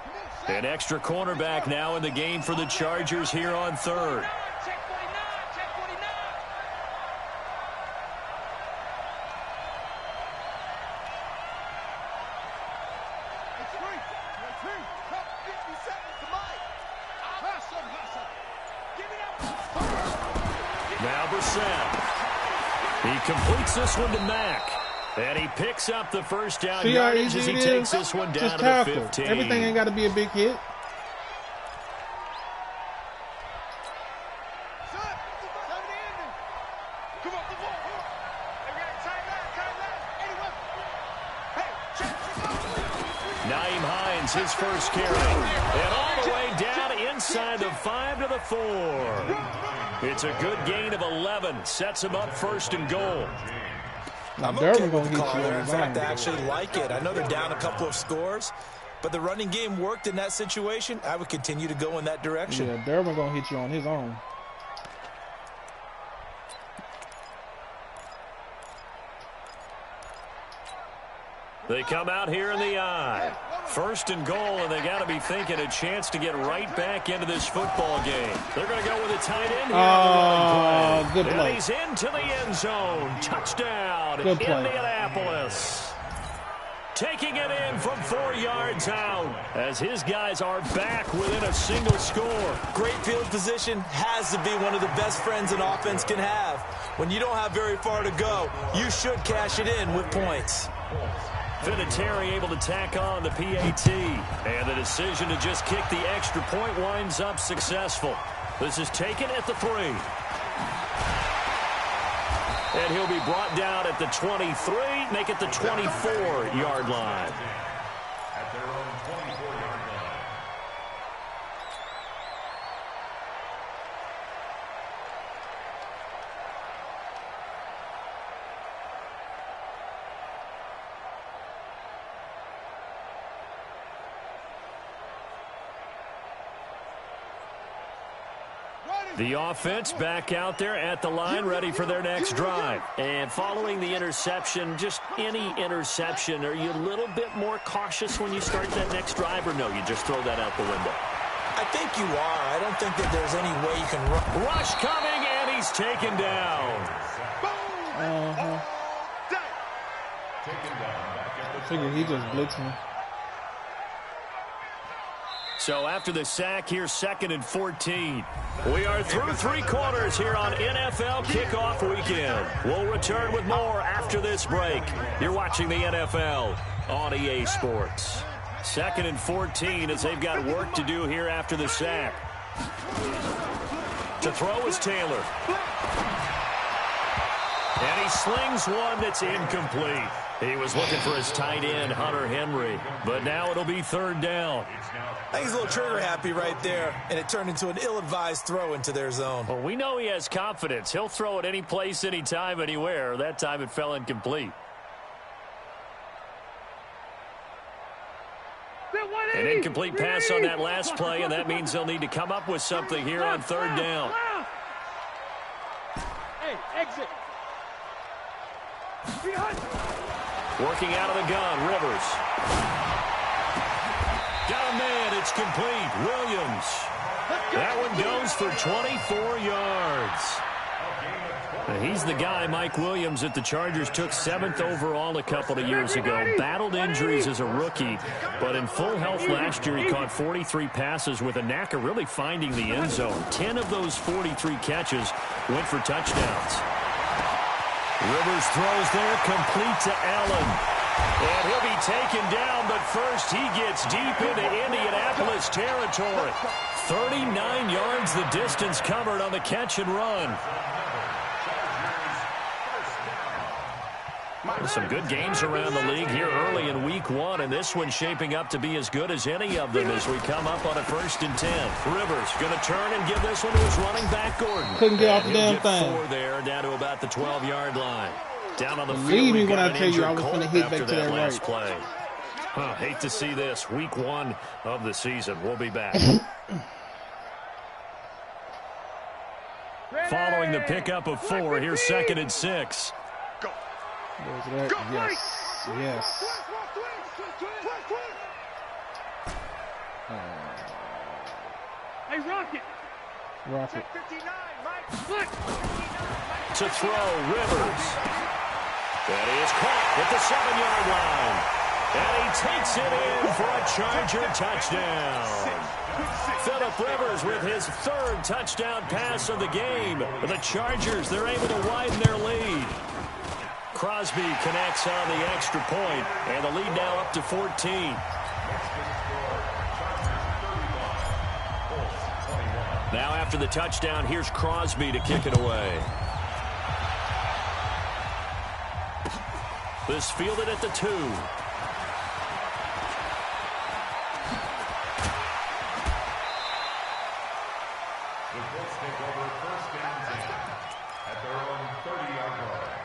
An extra cornerback now in the game for the Chargers here on 3rd. Now Brissett. He completes this one to Mack. And he picks up the first down yardage as he takes this one down to the 15. Everything ain't got to be a big hit. Nyheim Hines, his first carry. And all the way down inside the 5 to the 4. It's a good gain of 11. Sets him up 1st and goal. I'm okay with the call there. In fact, I actually like it. I know they're down a couple of scores, but the running game worked in that situation. I would continue to go in that direction. Yeah, Durbin going to hit you on his own. They come out here in the eye. 1st and goal, and they got to be thinking a chance to get right back into this football game. They're going to go with a tight end here on the good play. And he's into the end zone. Touchdown, Good play. Indianapolis. Taking it in from 4 yards out as his guys are back within a single score. Great field position has to be one of the best friends an offense can have. When you don't have very far to go, you should cash it in with points. Vinatieri able to tack on the PAT. And the decision to just kick the extra point winds up successful. This is taken at the 3. And he'll be brought down at the 23, make it the 24-yard line. At their own 24-yard line. The offense back out there at the line, ready for their next drive. And following the interception, just any interception, are you a little bit more cautious when you start that next drive, or no, you just throw that out the window? I think you are. I don't think that there's any way you can rush coming, and he's taken down. I figured he just blitzed me. So after the sack, here's 2nd and 14. We are through 3 quarters here on NFL Kickoff Weekend. We'll return with more after this break. You're watching the NFL on EA Sports. 2nd and 14 as they've got work to do here after the sack. To throw is Taylor. And he slings one that's incomplete. He was looking for his tight end, Hunter Henry. But now it'll be 3rd down. I think he's a little trigger happy right there, and it turned into an ill-advised throw into their zone. Well, we know he has confidence. He'll throw it any place, anytime, anywhere. That time it fell incomplete. An incomplete pass on that last play, and that means they'll need to come up with something here on 3rd down. Hey, exit. Working out of the gun, Rivers. Got a man, it's complete. Williams. That one goes for 24 yards. He's the guy, Mike Williams, that the Chargers took 7th overall a couple of years ago. Battled injuries as a rookie, but in full health last year, he caught 43 passes with a knack of really finding the end zone. 10 of those 43 catches went for touchdowns. Rivers throws there, complete to Allen. And he'll be taken down, but first he gets deep into Indianapolis territory. 39 yards the distance covered on the catch and run. Some good games around the league here early in week 1, and this one's shaping up to be as good as any of them as we come up on a 1st and 10. Rivers going to turn and give this one to his running back, Gordon. Couldn't get off the damn thing. 4 there, down to about the 12-yard line. Down on the Believe field, me we've when got I an tell you I was injured going to Colt hit back after to that last right. play. Hate to see this. Week 1 of the season. We'll be back. Following the pickup of 4, here's 2nd and 6. There's that. Yes. Yes. Hey, Rocket. Rocket. To throw, Rivers. That is caught at the 7-yard line. And he takes it in for a Charger touchdown. Phillip Rivers with his 3rd touchdown pass of the game. The Chargers, they're able to widen their lead. Crosby connects on the extra point, and the lead now up to 14. Now after the touchdown, here's Crosby to kick it away. This fielded at the 2. The Colts take over 1st and 10 at their own 30-yard line.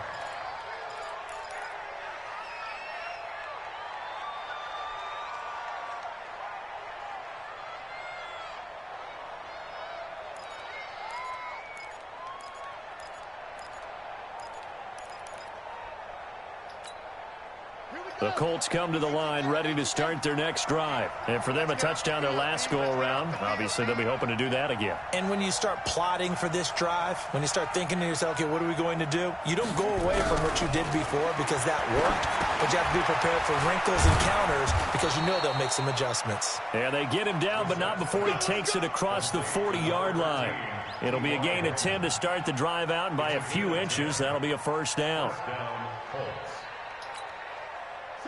The Colts come to the line ready to start their next drive. And for them, a touchdown their last go-around. Obviously, they'll be hoping to do that again. And when you start plotting for this drive, when you start thinking to yourself, okay, what are we going to do? You don't go away from what you did before because that worked, but you have to be prepared for wrinkles and counters because you know they'll make some adjustments. And they get him down, but not before he takes it across the 40-yard line. It'll be a gain of 10 to start the drive out, and by a few inches, that'll be a 1st down.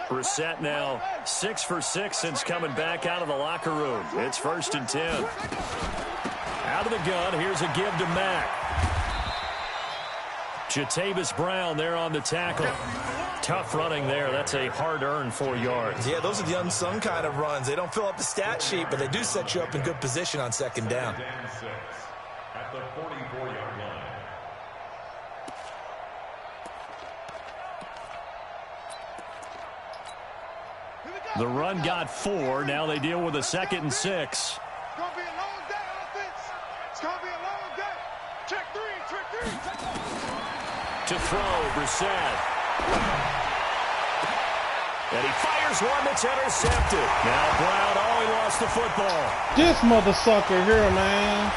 Brissett now 6 for 6 since coming back out of the locker room. It's 1st and 10. Out of the gun, here's a give to Mack. Jatavis Brown there on the tackle. Tough running there. That's a hard-earned 4 yards. Yeah, those are the unsung kind of runs. They don't fill up the stat sheet, but they do set you up in good position on 2nd down. At the 44-yard line. The run got 4. Now they deal with a 2nd and 6. It's going to be a long day, offense. It's going to be a long day. Check 3, check 3. To throw, Brissett. And he fires one that's intercepted. Now Brown, oh, he lost the football. This mother sucker here, man.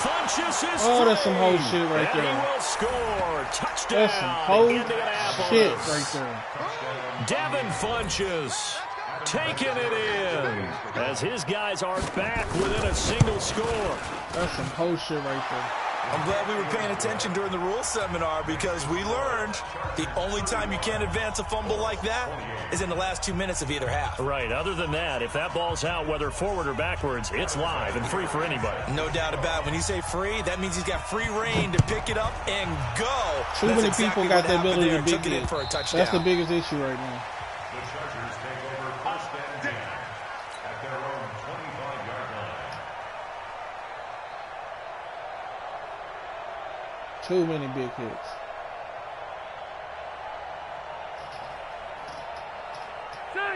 Funchess is Oh, that's some whole shit right and there. he will score. Touchdown, That's some whole Indianapolis. shit right there. Devin Funchess taking it in as his guys are back within a single score. That's some whole shit right there. I'm glad we were paying attention during the rules seminar because we learned the only time you can't advance a fumble like that is in the last 2 minutes of either half. Right. Other than that, if that ball's out, whether forward or backwards, it's live and free for anybody. No doubt about it. When you say free, that means he's got free reign to pick it up and go. Too many people got the ability to took big it in it. for a touchdown. That's the biggest issue right now. The Chargers take over 1st and 10 at their own 25-yard line. Too many big hits.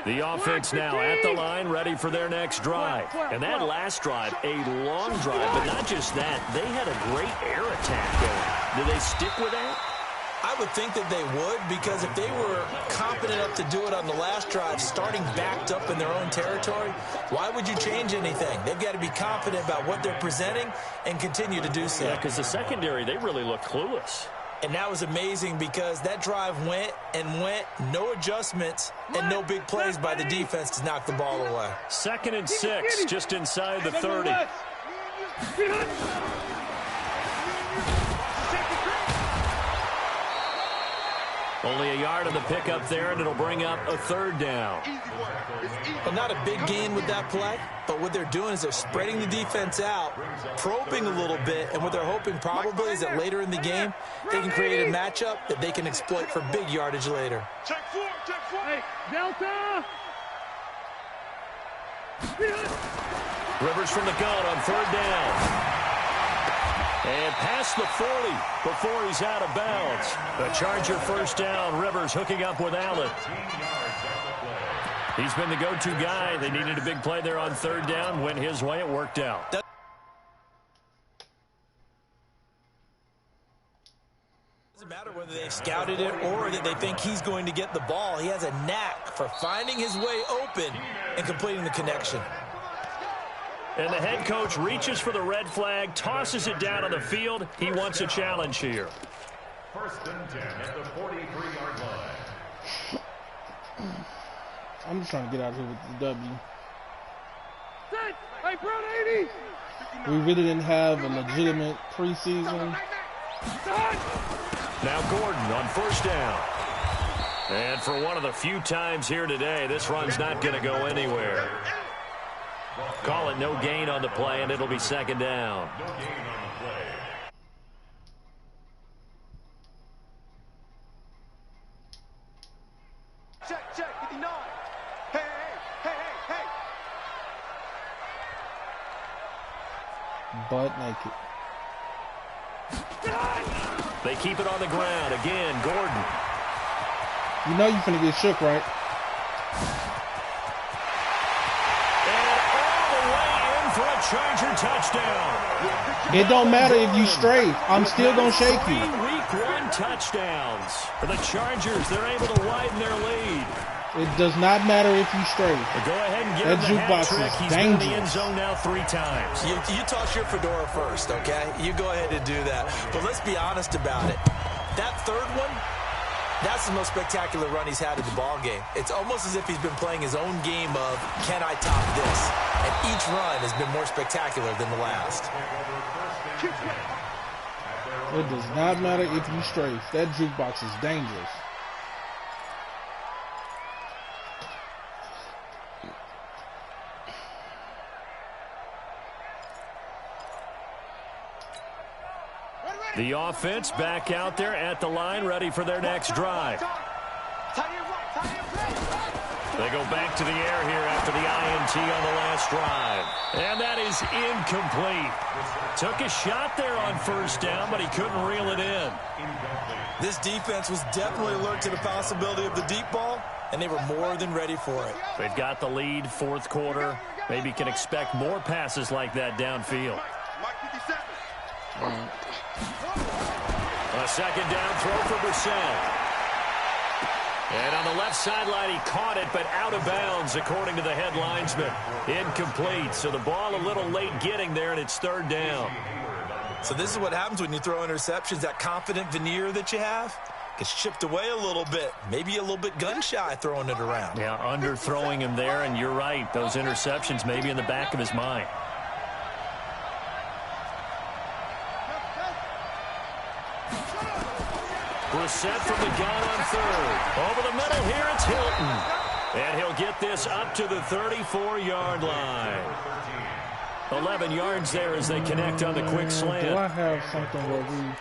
The offense now at the line, ready for their next drive. And that last drive, a long drive, but not just that. They had a great air attack going. Do they stick with that? I would think that they would, because if they were confident enough to do it on the last drive, starting backed up in their own territory, why would you change anything? They've got to be confident about what they're presenting and continue to do so. Yeah, because the secondary, they really look clueless. And that was amazing because that drive went and went, no adjustments, and no big plays by the defense to knock the ball away. 2nd and 6, just inside the 30. Only a yard on the pickup there, and it'll bring up a third down. Well, not a big gain with that play, but what they're doing is they're spreading the defense out, probing a little bit, and what they're hoping probably is that later in the game, they can create a matchup that they can exploit for big yardage later. Check four. Hey, Delta! Rivers from the gun on third down. And past the 40 before he's out of bounds. The Charger first down. Rivers hooking up with Allen. He's been the go-to guy. They needed a big play there on third down. Went his way. It worked out. Doesn't matter whether they've scouted it or that they think he's going to get the ball. He has a knack for finding his way open and completing the connection. And the head coach reaches for the red flag, tosses it down on the field. He wants a challenge here. First and 10 at the 43-yard line. I'm just trying to get out of here with the W. Set! Hey, Brown 80! We really didn't have a legitimate preseason. Now Gordon on first down. And for one of the few times here today, this run's not going to go anywhere. Call it no gain on the play, and it'll be second down. No gain on the play. Check, 59. Hey. Butt naked. They keep it on the ground. Again, Gordon. You know you're finna get shook, right? For a Charger touchdown. It don't matter if you strafe. I'm still going to shake you. Week 1 touchdowns. For the Chargers, they're able to widen their lead. It does not matter if you strafe. But go ahead and give That him the hat jukebox trick. is He's been in the end dangerous. zone now 3 times. You toss your fedora first, okay? You go ahead and do that. But let's be honest about it. That third one, that's the most spectacular run he's had in the ball game. It's almost as if he's been playing his own game of, can I top this? And each run has been more spectacular than the last. It does not matter if you strafe. That jukebox is dangerous. The offense back out there at the line, ready for their next drive. They go back to the air here after the INT on the last drive. And that is incomplete. Took a shot there on first down, but he couldn't reel it in. This defense was definitely alert to the possibility of the deep ball, and they were more than ready for it. They've got the lead, fourth quarter. Maybe can expect more passes like that downfield. A second down throw for Brissett. And on the left sideline, he caught it, but out of bounds, according to the head linesman. Incomplete, so the ball a little late getting there, and it's third down. So this is what happens when you throw interceptions. That confident veneer that you have gets chipped away a little bit. Maybe a little bit gun-shy throwing it around. Yeah, underthrowing him there, and you're right. Those interceptions may be in the back of his mind. Brissett from the gun on third. Over the middle here, it's Hilton. And he'll get this up to the 34-yard line. 11 yards there as they connect on the quick slant. Do I have something where we...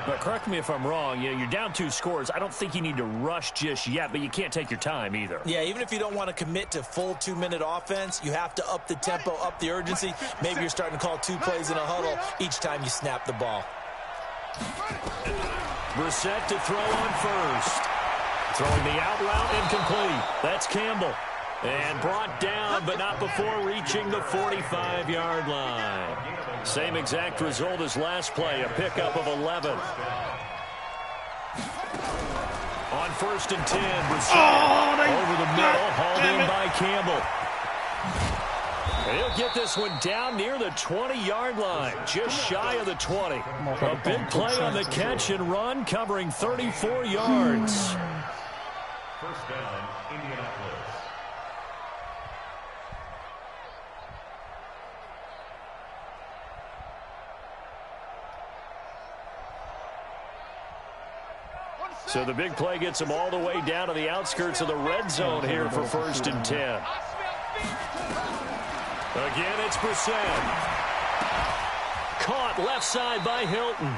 But correct me if I'm wrong. You're down 2 scores. I don't think you need to rush just yet, but you can't take your time either. Yeah, even if you don't want to commit to full 2-minute offense, you have to up the tempo, up the urgency. Maybe you're starting to call 2 plays in a huddle each time you snap the ball. Brissett to throw on first. Throwing the out route, incomplete. That's Campbell. And brought down, but not before reaching the 45-yard line. Same exact result as last play, a pickup of 11. On first and 10, Brissett over the middle, hauled in by Campbell. He'll get this one down near the 20-yard line, just shy of the 20. A big play on the catch and run, covering 34 yards. First down, Indianapolis. So the big play gets them all the way down to the outskirts of the red zone here for 1st and 10. Again, it's Brissett. Caught left side by Hilton.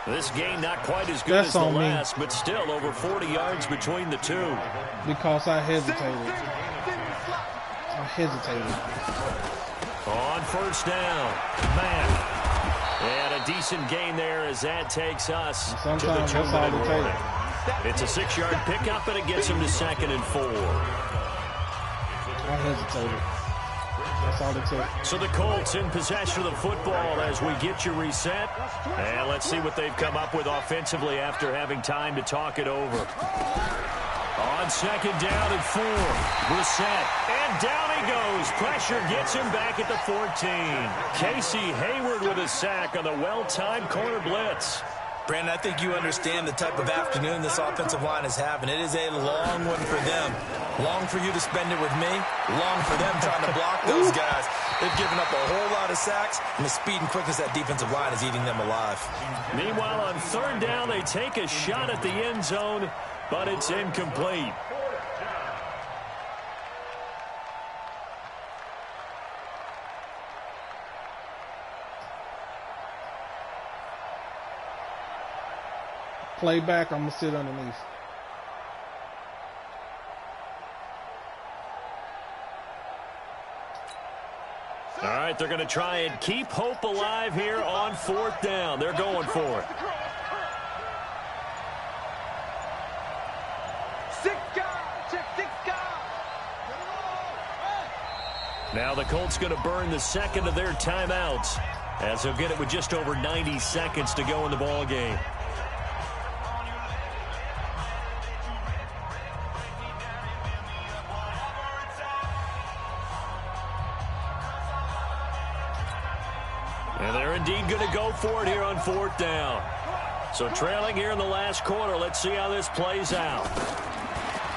This gain not quite as good as the last, but still over 40 yards between the two. Because I hesitated. On 1st down, man. And a decent gain there as that takes us to the 2-minute warning. It's a 6-yard pickup, and it gets him to 2nd and 4. I hesitated. That's all it took. So the Colts in possession of the football as we get you reset. And let's see what they've come up with offensively after having time to talk it over. On 2nd down and 4. Brissett. And down he goes. Pressure gets him back at the 14. Casey Hayward with a sack on the well-timed corner blitz. Brandon, I think you understand the type of afternoon this offensive line is having. It is a long one for them. Long for you to spend it with me. Long for them trying to block those guys. They've given up a whole lot of sacks, and the speed and quickness of that defensive line is eating them alive. Meanwhile, on 3rd down, they take a shot at the end zone, but it's incomplete. Play back, I'm going to sit underneath. All right, they're going to try and keep hope alive here on 4th down. They're going for it. Now the Colts going to burn the 2nd of their timeouts as they'll get it with just over 90 seconds to go in the ball game. And they're indeed going to go for it here on 4th down. So trailing here in the last quarter. Let's see how this plays out.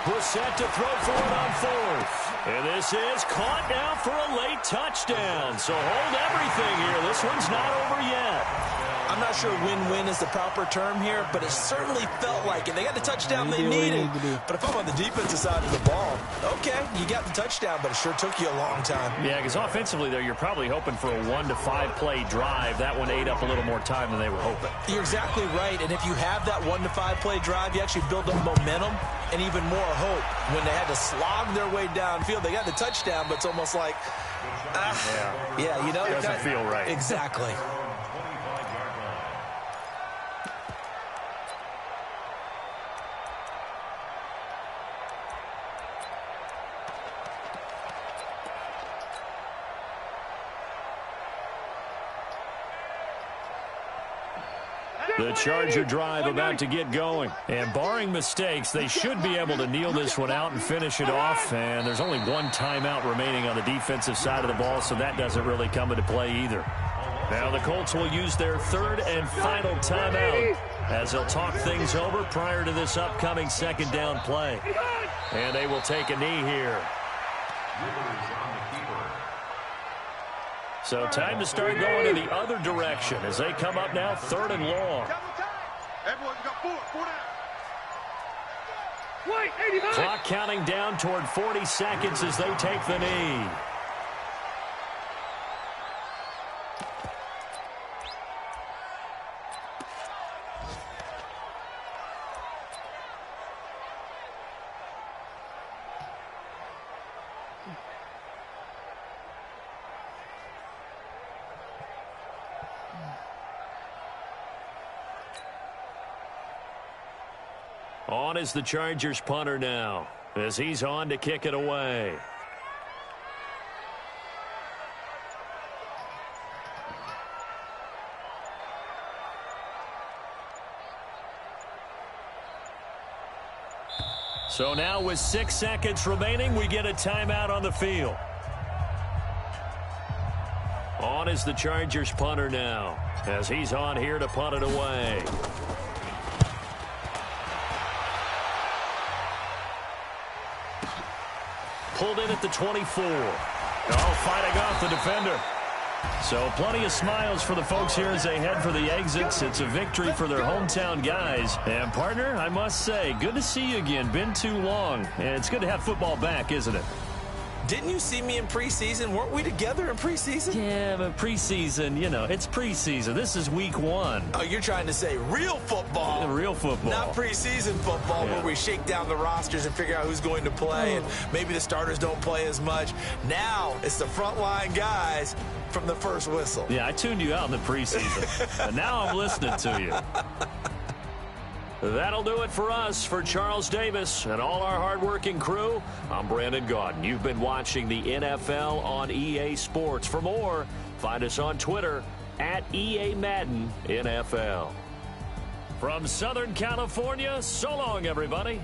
Brissett to throw for it on 4th. And this is caught now for a late touchdown. So hold everything here. This one's not over yet. I'm not sure win-win is the proper term here, but it certainly felt like it. They got the touchdown they needed. But if I'm on the defensive side of the ball, okay, you got the touchdown, but it sure took you a long time. Yeah, because offensively, though, you're probably hoping for a 1 to 5 play drive. That one ate up a little more time than they were hoping. You're exactly right, and if you have that 1 to 5 play drive, you actually build up momentum and even more hope. When they had to slog their way downfield, they got the touchdown, but it's almost like, yeah, you know. It doesn't feel right. Exactly. The Charger drive about to get going. And barring mistakes, they should be able to kneel this one out and finish it off. And there's only one timeout remaining on the defensive side of the ball, so that doesn't really come into play either. Now the Colts will use their 3rd and final timeout as they'll talk things over prior to this upcoming 2nd down play. And they will take a knee here. So time to start going in the other direction as they come up now 3rd and long. Clock counting down toward 40 seconds as they take the knee. On is the Chargers punter now as he's on to kick it away. So now with 6 seconds remaining, we get a timeout on the field. On is the Chargers punter now as he's on here to punt it away. Pulled in at the 24. Oh, fighting off the defender. So plenty of smiles for the folks here as they head for the exits. It's a victory for their hometown guys. And, partner, I must say, good to see you again. Been too long. And it's good to have football back, isn't it? Didn't you see me in preseason? Weren't we together in preseason? Yeah, but preseason, you know, it's preseason. This is week 1. Oh, you're trying to say real football. Real football. Not preseason football where we shake down the rosters and figure out who's going to play, and maybe the starters don't play as much. Now it's the frontline guys from the first whistle. Yeah, I tuned you out in the preseason, and now I'm listening to you. That'll do it for us. For Charles Davis and all our hardworking crew, I'm Brandon Gaudin. You've been watching the NFL on EA Sports. For more, find us on Twitter at EA Madden NFL. From Southern California, so long, everybody.